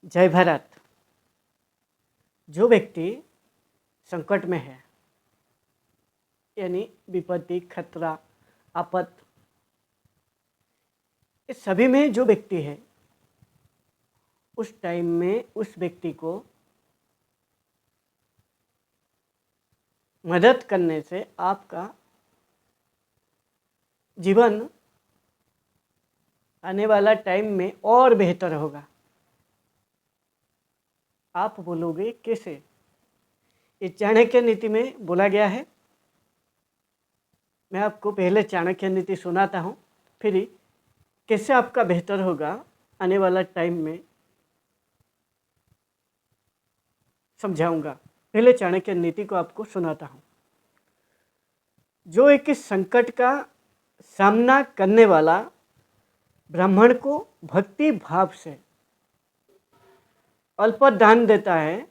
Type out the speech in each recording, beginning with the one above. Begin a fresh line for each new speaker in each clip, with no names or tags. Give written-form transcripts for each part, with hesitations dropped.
जय भारत। जो व्यक्ति संकट में है, यानी विपत्ति, खतरा, आपत, इस सभी में जो व्यक्ति है, उस टाइम में उस व्यक्ति को मदद करने से आपका जीवन आने वाला टाइम में और बेहतर होगा। आप बोलोगे कैसे? ये चाणक्य नीति में बोला गया है। मैं आपको पहले चाणक्य नीति सुनाता हूँ, फिर कैसे आपका बेहतर होगा आने वाला टाइम में समझाऊंगा। पहले चाणक्य नीति को आपको सुनाता हूँ। जो एक संकट का सामना करने वाला ब्राह्मण को भक्ति भाव से अल्प दान देता है,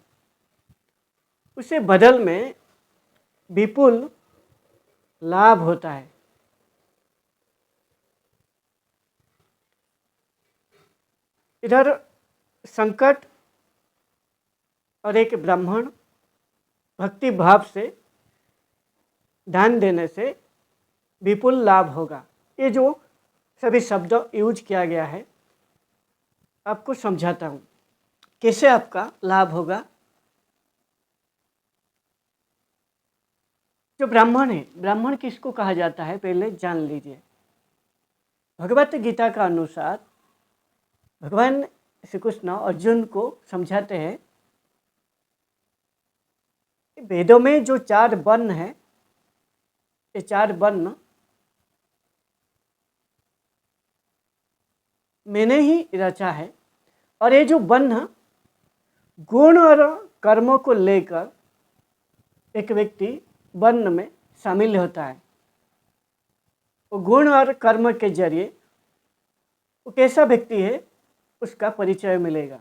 उसे बदल में विपुल लाभ होता है। इधर संकट और एक ब्राह्मण भक्ति भाव से दान देने से विपुल लाभ होगा। ये जो सभी शब्द यूज किया गया है, आपको समझाता हूँ कैसे आपका लाभ होगा। जो ब्राह्मण है, ब्राह्मण किसको कहा जाता है पहले जान लीजिए। भगवत गीता का अनुसार भगवान श्री कृष्ण अर्जुन को समझाते हैं, वेदों में जो 4 वर्ण है, ये 4 वर्ण मैंने ही रचा है। और ये जो वर्ण गुण और कर्मों को लेकर एक व्यक्ति वर्ण में शामिल होता है। वो गुण और कर्म के जरिए वो कैसा व्यक्ति है उसका परिचय मिलेगा।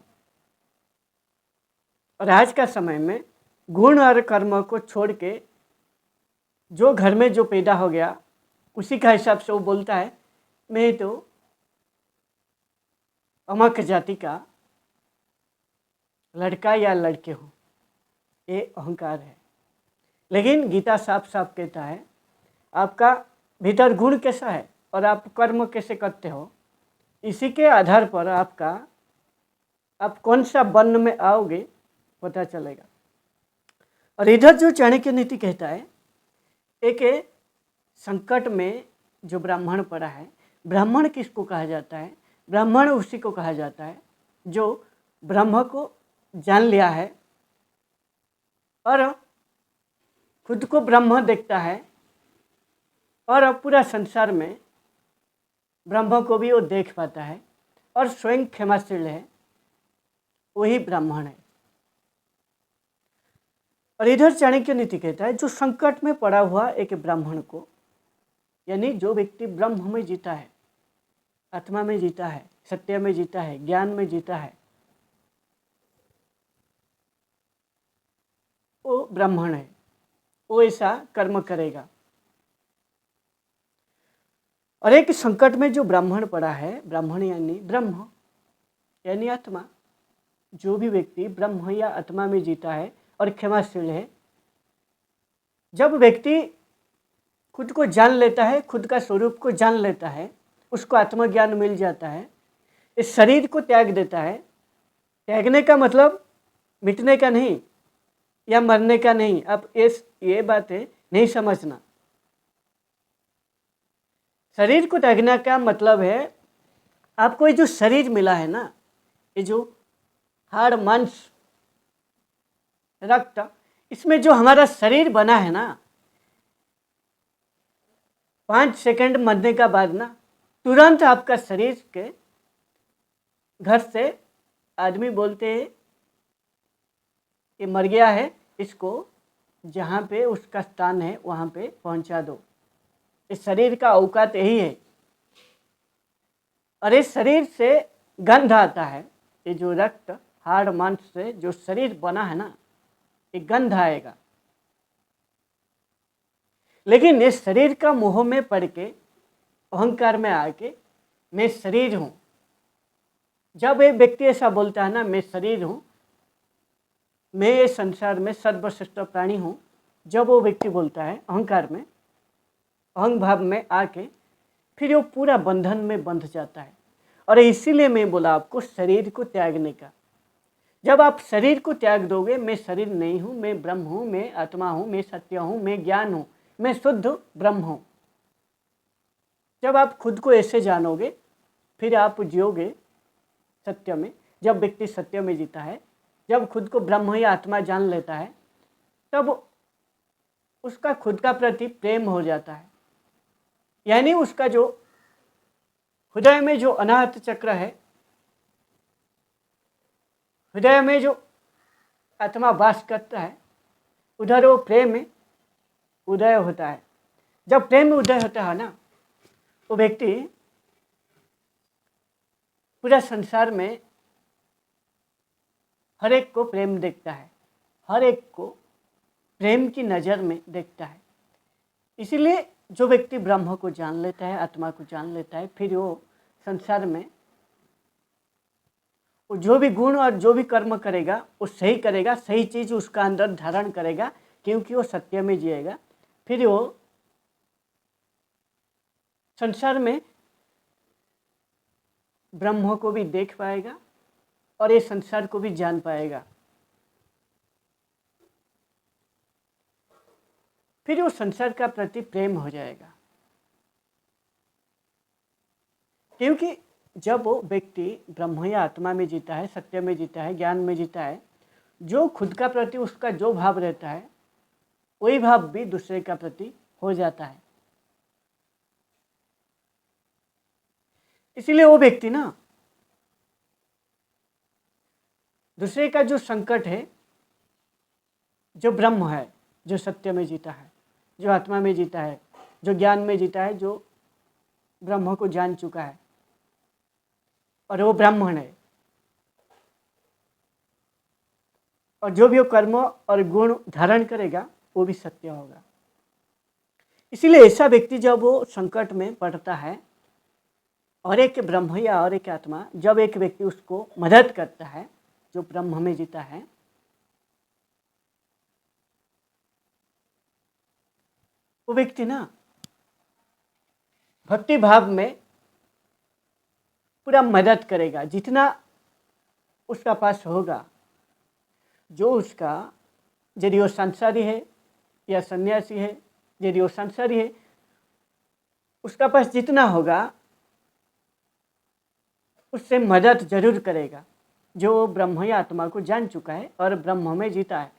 और आज का समय में गुण और कर्म को छोड़ के जो घर में जो पैदा हो गया, उसी का हिसाब से वो बोलता है मैं तो अमक जाति का लड़का या लड़के हूँ। ये अहंकार है। लेकिन गीता साफ साफ कहता है आपका भीतर गुण कैसा है और आप कर्म कैसे करते हो, इसी के आधार पर आप कौन सा वर्ण में आओगे पता चलेगा। और इधर जो चाणक्य नीति कहता है, एक संकट में जो ब्राह्मण पड़ा है, ब्राह्मण किसको कहा जाता है? ब्राह्मण उसी को कहा जाता है जो ब्रह्म को जान लिया है और खुद को ब्रह्म देखता है और पूरा संसार में ब्रह्म को भी वो देख पाता है और स्वयं क्षमाशील है, वही ब्राह्मण है। और इधर चाणक्य नीति कहता है जो संकट में पड़ा हुआ एक ब्राह्मण को, यानी जो व्यक्ति ब्रह्म में जीता है, आत्मा में जीता है, सत्य में जीता है, ज्ञान में जीता है, वो ब्राह्मण है। वो ऐसा कर्म करेगा। और एक संकट में जो ब्राह्मण पड़ा है, ब्राह्मण यानी ब्रह्म यानी आत्मा, जो भी व्यक्ति ब्रह्म या आत्मा में जीता है और क्षमाशील है, जब व्यक्ति खुद को जान लेता है, खुद का स्वरूप को जान लेता है, उसको आत्मज्ञान मिल जाता है, इस शरीर को त्याग देता है। त्यागने का मतलब मिटने का नहीं या मरने का नहीं। आप ये बातें नहीं समझना। शरीर को त्यागने का मतलब है आपको ये जो शरीर मिला है ना, ये जो हाड़ मांस रक्त, इसमें जो हमारा शरीर बना है ना, 5 सेकंड मरने का बाद ना तुरंत आपका शरीर के घर से आदमी बोलते हैं कि मर गया है, इसको जहाँ पे उसका स्थान है वहाँ पे पहुँचा दो। इस शरीर का औकात यही है। और इस शरीर से गंध आता है। ये जो रक्त हाड़ मांस से जो शरीर बना है ना, ये गंध आएगा। लेकिन इस शरीर का मोह में पड़ के, अहंकार में आके मैं शरीर हूँ, जब एक व्यक्ति ऐसा बोलता है ना, मैं शरीर हूँ, मैं ये संसार में सर्वश्रेष्ठ प्राणी हूँ, जब वो व्यक्ति बोलता है अहंकार में, अहंग भाव में आके, फिर वो पूरा बंधन में बंध जाता है। और इसीलिए मैं बोला आपको शरीर को त्यागने का। जब आप शरीर को त्याग दोगे, मैं शरीर नहीं हूँ, मैं ब्रह्म हूँ, मैं आत्मा हूँ, मैं सत्य हूँ, मैं ज्ञान हूँ, मैं शुद्ध ब्रह्म हूँ। जब आप खुद को ऐसे जानोगे, फिर आप जियोगे सत्य में। जब व्यक्ति सत्य में जीता है, जब खुद को ब्रह्म या आत्मा जान लेता है, तब उसका खुद का प्रति प्रेम हो जाता है। यानी उसका जो हृदय में जो अनाहत चक्र है, हृदय में जो आत्मा वास करता है, उधर वो प्रेम में उदय होता है। जब प्रेम में उदय होता है ना, वो व्यक्ति पूरा संसार में हर एक को प्रेम देखता है, हर एक को प्रेम की नज़र में देखता है। इसीलिए जो व्यक्ति ब्रह्म को जान लेता है, आत्मा को जान लेता है, फिर वो संसार में वो जो भी गुण और जो भी कर्म करेगा वो सही करेगा, सही चीज़ उसका अंदर धारण करेगा, क्योंकि वो सत्य में जिएगा। फिर वो संसार में ब्रह्म को भी देख पाएगा और ये संसार को भी जान पाएगा। फिर वो संसार का प्रति प्रेम हो जाएगा। क्योंकि जब वो व्यक्ति ब्रह्म या आत्मा में जीता है, सत्य में जीता है, ज्ञान में जीता है, जो खुद का प्रति उसका जो भाव रहता है, वही भाव भी दूसरे का प्रति हो जाता है। इसलिए वो व्यक्ति ना दूसरे का जो संकट है, जो ब्रह्म है, जो सत्य में जीता है, जो आत्मा में जीता है, जो ज्ञान में जीता है, जो ब्रह्म को जान चुका है और वो ब्राह्मण है, और जो भी वो कर्म और गुण धारण करेगा वो भी सत्य होगा। इसीलिए ऐसा व्यक्ति जब वो संकट में पड़ता है और एक ब्रह्म या और एक आत्मा, जब एक व्यक्ति उसको मदद करता है, जो ब्रह्म में जीता है, वो व्यक्ति ना भक्ति भाव में पूरा मदद करेगा, जितना उसका पास होगा। जो उसका, यदि वो संसारी है या सन्यासी है, यदि वो संसारी है, उसका पास जितना होगा उससे मदद जरूर करेगा, जो ब्रह्म या आत्मा को जान चुका है और ब्रह्म में जीता है,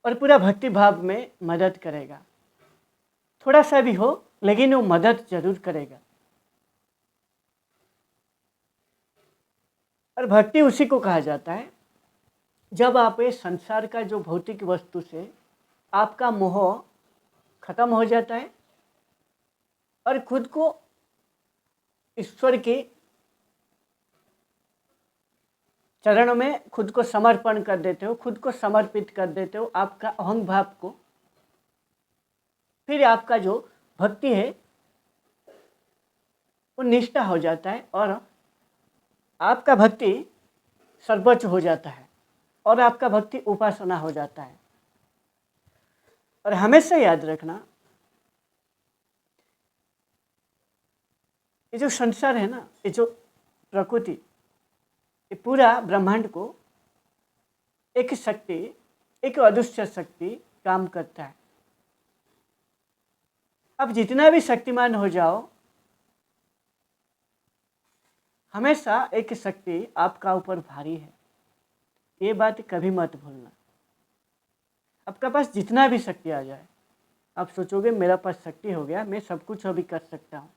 और पूरा भक्ति भाव में मदद करेगा। थोड़ा सा भी हो, लेकिन वो मदद जरूर करेगा। और भक्ति उसी को कहा जाता है जब आप ये संसार का जो भौतिक वस्तु से आपका मोह खत्म हो जाता है और खुद को ईश्वर के चरण में खुद को समर्पण कर देते हो, खुद को समर्पित कर देते हो, आपका अहंग भाव को। फिर आपका जो भक्ति है वो निष्ठा हो जाता है और आपका भक्ति सर्वोच्च हो जाता है और आपका भक्ति उपासना हो जाता है। और हमेशा याद रखना, ये जो संसार है ना, ये जो प्रकृति, ये पूरा ब्रह्मांड को एक शक्ति, एक अदृश्य शक्ति काम करता है। अब जितना भी शक्तिमान हो जाओ, हमेशा एक शक्ति आपका ऊपर भारी है, ये बात कभी मत भूलना। आपका पास जितना भी शक्ति आ जाए, आप सोचोगे मेरा पास शक्ति हो गया, मैं सब कुछ अभी कर सकता हूँ,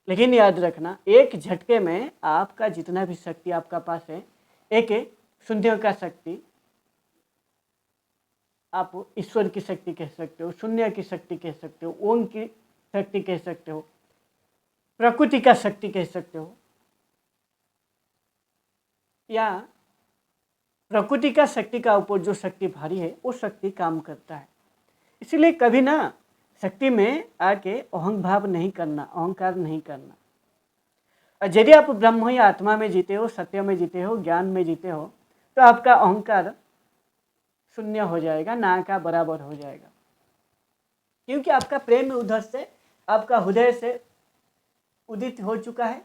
लेकिन याद रखना, एक झटके में आपका जितना भी शक्ति आपका पास है, एक शून्य का शक्ति, आप ईश्वर की शक्ति कह सकते हो, शून्य की शक्ति कह सकते हो, ओम की शक्ति कह सकते हो, प्रकृति का शक्ति कह सकते हो, या प्रकृति का शक्ति का ऊपर जो शक्ति भारी है वो शक्ति काम करता है। इसलिए कभी ना शक्ति में आके अहंग भाव नहीं करना, अहंकार नहीं करना। और यदि आप ब्रह्म या आत्मा में जीते हो, सत्य में जीते हो, ज्ञान में जीते हो, तो आपका अहंकार शून्य हो जाएगा, ना का बराबर हो जाएगा। क्योंकि आपका प्रेम उधर से, आपका हृदय से उदित हो चुका है,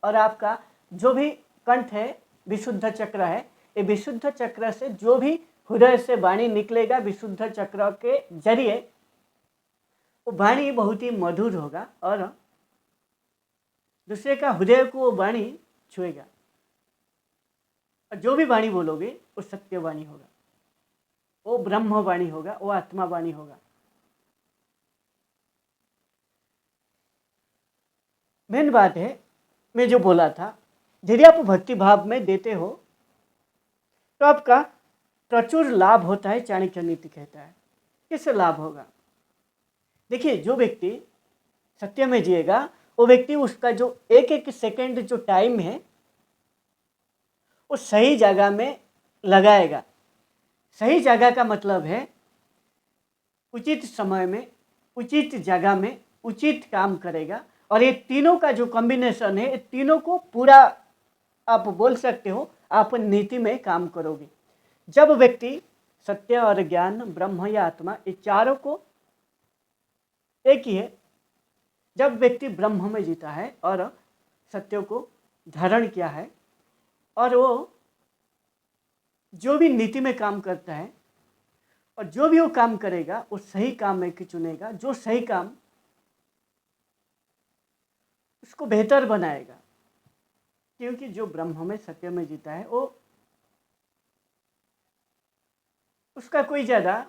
और आपका जो भी कंठ है, विशुद्ध चक्र है, ये विशुद्ध चक्र से जो भी हृदय से वाणी निकलेगा विशुद्ध चक्र के जरिए, वो वाणी बहुत ही मधुर होगा और दूसरे का हृदय को वो वाणी छुएगा। और जो भी वाणी बोलोगे वो सत्य वाणी होगा, वो ब्रह्म वाणी होगा, वो आत्मा वाणी होगा। मेन बात है, मैं जो बोला था, यदि आप भक्ति भाव में देते हो तो आपका प्रचुर लाभ होता है। चाणक्य नीति कहता है। किससे लाभ होगा? देखिए, जो व्यक्ति सत्य में जिएगा वो व्यक्ति उसका जो एक एक सेकंड जो टाइम है वो सही जगह में लगाएगा। सही जगह का मतलब है उचित समय में, उचित जगह में, उचित काम करेगा। और ये तीनों का जो कॉम्बिनेशन है, ये तीनों को पूरा आप बोल सकते हो आप नीति में काम करोगे। जब व्यक्ति सत्य और ज्ञान, ब्रह्म या आत्मा, ये चारों को एक ही है। जब व्यक्ति ब्रह्म में जीता है और सत्य को धारण किया है, और वो जो भी नीति में काम करता है और जो भी वो काम करेगा वो सही काम में चुनेगा, जो सही काम उसको बेहतर बनाएगा। क्योंकि जो ब्रह्म में, सत्य में जीता है, वो उसका कोई ज़्यादा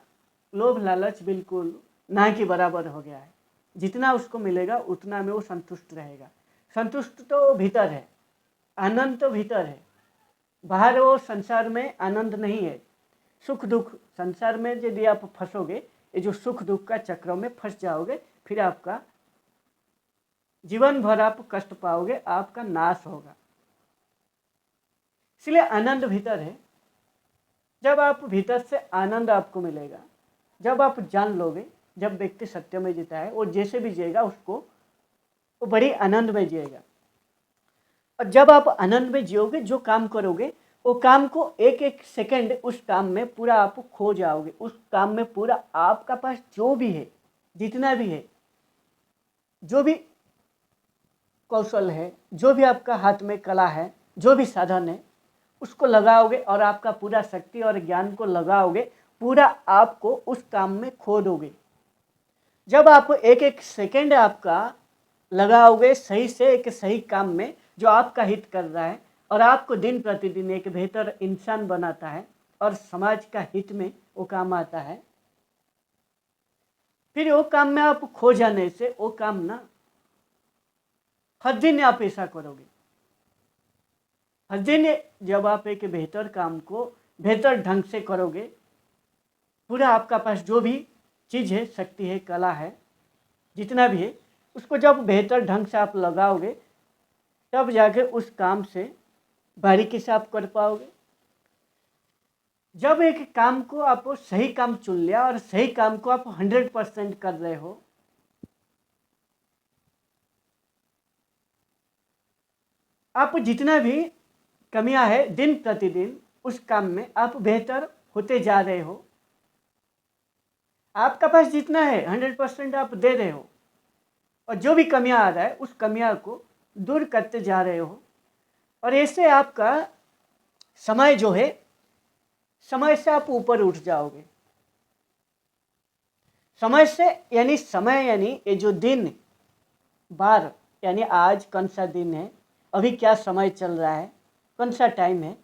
लोभ लालच बिल्कुल ना के बराबर हो गया है। जितना उसको मिलेगा उतना में वो संतुष्ट रहेगा। संतुष्ट तो भीतर है, आनंद तो भीतर है। बाहर वो संसार में आनंद नहीं है। सुख दुख, संसार में यदि आप फंसोगे, ये जो सुख दुख का चक्रों में फंस जाओगे, फिर आपका जीवन भर आप कष्ट पाओगे, आपका नाश होगा। इसलिए आनंद भीतर है। जब आप भीतर से आनंद आपको मिलेगा, जब आप जान लोगे, जब व्यक्ति सत्य में जीता है वो जैसे भी जिएगा उसको वो बड़ी आनंद में जिएगा। और जब आप आनंद में जियोगे, जो काम करोगे वो काम को एक एक सेकंड उस काम में पूरा आप खो जाओगे। उस काम में पूरा आपका पास जो भी है, जितना भी है, जो भी कौशल है, जो भी आपका हाथ में कला है, जो भी साधन है, उसको लगाओगे और आपका पूरा शक्ति और ज्ञान को लगाओगे, पूरा आपको उस काम में खो दोगे। जब आप एक एक सेकंड आपका लगाओगे सही से एक सही काम में जो आपका हित कर रहा है और आपको दिन प्रतिदिन एक बेहतर इंसान बनाता है और समाज का हित में वो काम आता है, फिर वो काम में आप खो जाने से वो काम ना हर दिन आप ऐसा करोगे। हर दिन जब आप एक बेहतर काम को बेहतर ढंग से करोगे, पूरा आपका पास जो भी चीज़ है, शक्ति है, कला है, जितना भी है, उसको जब बेहतर ढंग से आप लगाओगे, तब जाके उस काम से बारीकी से आप कर पाओगे। जब एक काम को आप सही काम चुन लिया और सही काम को आप 100% कर रहे हो, आप जितना भी कमियां है दिन प्रतिदिन उस काम में आप बेहतर होते जा रहे हो। आपका पास जितना है 100% आप दे रहे हो, और जो भी कमियां आ रहा है उस कमियां को दूर करते जा रहे हो। और ऐसे आपका समय जो है, समय से आप ऊपर उठ जाओगे। समय से यानी समय यानी ये जो दिन बार, यानी आज कौन सा दिन है, अभी क्या समय चल रहा है, कौन सा टाइम है,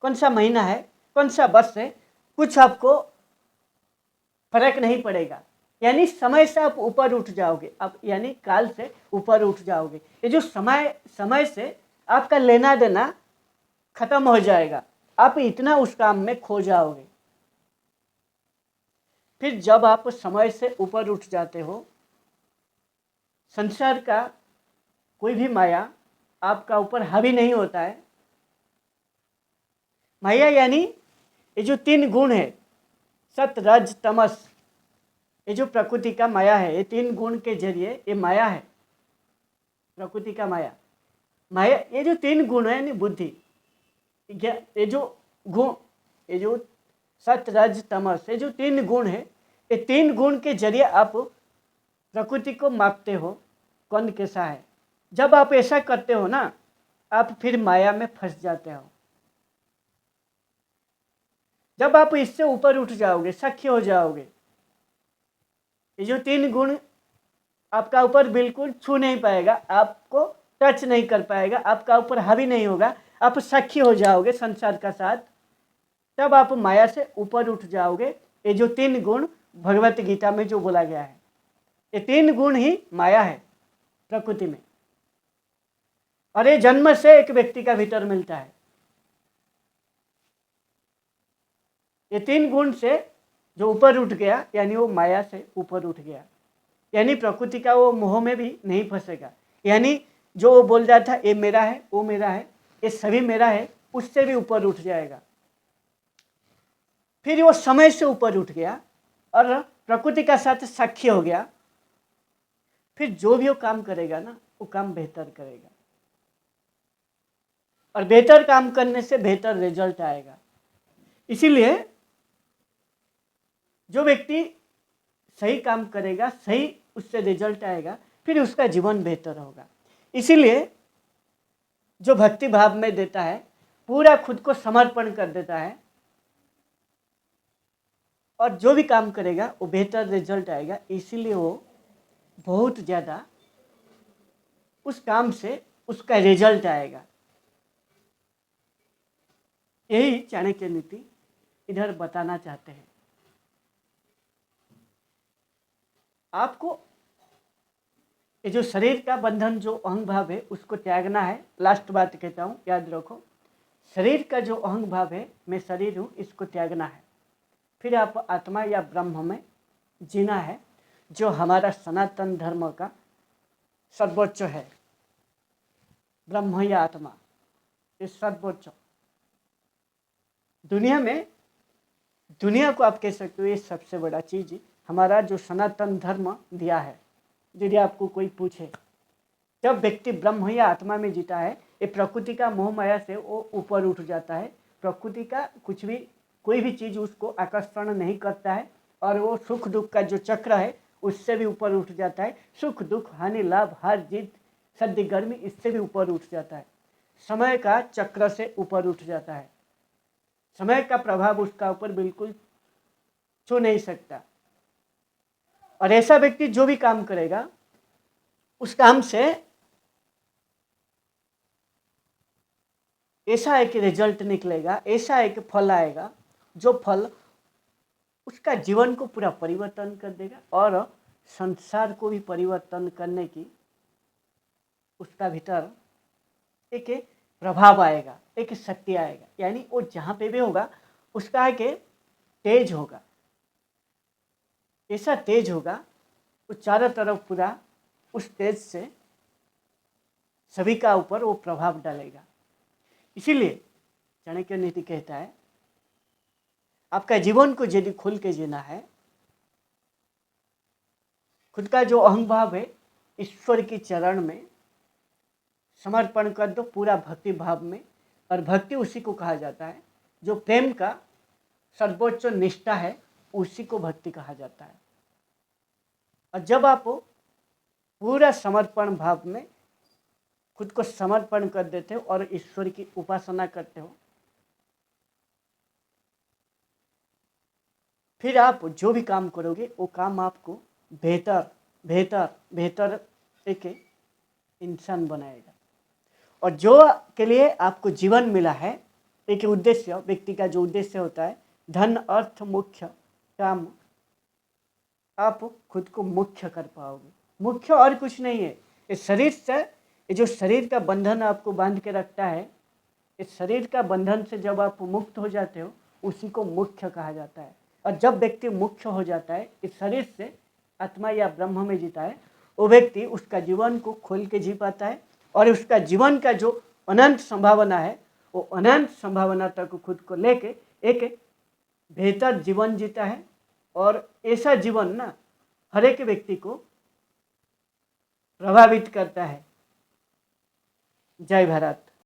कौन सा महीना है, कौन सा वर्ष है, कुछ आपको फर्क नहीं पड़ेगा। यानी समय से आप ऊपर उठ जाओगे, आप यानी काल से ऊपर उठ जाओगे। ये जो समय से आपका लेना देना खत्म हो जाएगा, आप इतना उस काम में खो जाओगे। फिर जब आप समय से ऊपर उठ जाते हो, संसार का कोई भी माया आपका ऊपर हावी नहीं होता है। माया यानी ये जो 3 गुण है, सत रज तमस, ये जो प्रकृति का माया है, ये 3 गुण के जरिए ये माया है, प्रकृति का माया। माया, ये जो 3 गुण है यानी बुद्धि, ये जो गुण, ये जो सत्य रज तमस, ये जो 3 गुण है, ये 3 गुण के जरिए आप प्रकृति को मापते हो कौन कैसा है। जब आप ऐसा करते हो ना, आप फिर माया में फंस जाते हो। जब आप इससे ऊपर उठ जाओगे, सख्य हो जाओगे, ये जो 3 गुण आपका ऊपर बिल्कुल छू नहीं पाएगा, आपको टच नहीं कर पाएगा, आपका ऊपर हावी नहीं होगा, आप सख्य हो जाओगे संसार का साथ, तब आप माया से ऊपर उठ जाओगे। ये जो 3 गुण भगवत गीता में जो बोला गया है, ये 3 गुण ही माया है प्रकृति में, और ये जन्म से एक व्यक्ति का भीतर मिलता है। ये 3 गुण से जो ऊपर उठ गया, यानी वो माया से ऊपर उठ गया, यानी प्रकृति का वो मोह में भी नहीं फंसेगा। यानी जो वो बोल रहा था ये मेरा है, वो मेरा है, ये सभी मेरा है, उससे भी ऊपर उठ जाएगा। फिर वो समय से ऊपर उठ गया और प्रकृति का साथ साक्षी हो गया। फिर जो भी वो काम करेगा ना, वो काम बेहतर करेगा, और बेहतर काम करने से बेहतर रिजल्ट आएगा। इसीलिए जो व्यक्ति सही काम करेगा, सही उससे रिजल्ट आएगा, फिर उसका जीवन बेहतर होगा। इसीलिए जो भक्ति भाव में देता है, पूरा खुद को समर्पण कर देता है, और जो भी काम करेगा वो बेहतर रिजल्ट आएगा। इसीलिए वो बहुत ज़्यादा उस काम से उसका रिजल्ट आएगा। यही चाणक्य नीति इधर बताना चाहते हैं। आपको ये जो शरीर का बंधन, जो अहंग भाव है, उसको त्यागना है। लास्ट बात कहता हूँ, याद रखो, शरीर का जो अहंग भाव है, मैं शरीर हूँ, इसको त्यागना है। फिर आप आत्मा या ब्रह्म में जीना है, जो हमारा सनातन धर्म का सर्वोच्च है। ब्रह्म या आत्मा, ये सर्वोच्च दुनिया में, दुनिया को आप कह सकते हो ये सबसे बड़ा चीज़ हमारा जो सनातन धर्म दिया है। यदि आपको कोई पूछे, जब व्यक्ति ब्रह्म या आत्मा में जीता है, ये प्रकृति का मोह माया से वो ऊपर उठ जाता है। प्रकृति का कुछ भी, कोई भी चीज़ उसको आकर्षण नहीं करता है, और वो सुख दुख का जो चक्र है उससे भी ऊपर उठ जाता है। सुख दुख, हानि लाभ, हार जीत, सर्दी गर्मी, इससे भी ऊपर उठ जाता है। समय का चक्र से ऊपर उठ जाता है। समय का प्रभाव उसका ऊपर बिल्कुल छू नहीं सकता। और ऐसा व्यक्ति जो भी काम करेगा, उस काम से ऐसा एक रिजल्ट निकलेगा, ऐसा एक फल आएगा, जो फल उसका जीवन को पूरा परिवर्तन कर देगा, और संसार को भी परिवर्तन करने की उसका भीतर एक प्रभाव आएगा, एक शक्ति आएगा। यानी वो जहाँ पे भी होगा उसका एक तेज होगा, ऐसा तेज होगा, वो चारों तरफ पूरा उस तेज से सभी का ऊपर वो प्रभाव डालेगा। इसीलिए चाणक्य नीति कहता है, आपका जीवन को यदि खुल के जीना है, खुद का जो अहंग भाव है ईश्वर की चरण में समर्पण कर दो, पूरा भक्ति भाव में। और भक्ति उसी को कहा जाता है, जो प्रेम का सर्वोच्च निष्ठा है, उसी को भक्ति कहा जाता है। और जब आप पूरा समर्पण भाव में खुद को समर्पण कर देते हो और ईश्वर की उपासना करते हो, फिर आप जो भी काम करोगे वो काम आपको बेहतर बेहतर बेहतर एक इंसान बनाएगा। और जो के लिए आपको जीवन मिला है, एक उद्देश्य, व्यक्ति का जो उद्देश्य होता है, धन अर्थ मुख्य काम, आप खुद को मुख्य कर पाओगे। मुख्य और कुछ नहीं है। इस शरीर से, ये जो शरीर का बंधन आपको बांध के रखता है, इस शरीर का बंधन से जब आप मुक्त हो जाते हो, उसी को मुख्य कहा जाता है। और जब व्यक्ति मुख्य हो जाता है, इस शरीर से आत्मा या ब्रह्म में जीता है, वो व्यक्ति उसका जीवन को खोल के जी पाता है, और उसका जीवन का जो अनंत संभावना है, वो अनंत संभावना तक खुद को लेके एक बेहतर जीवन जीता है। और ऐसा जीवन ना हर एक व्यक्ति को प्रभावित करता है। जय भारत।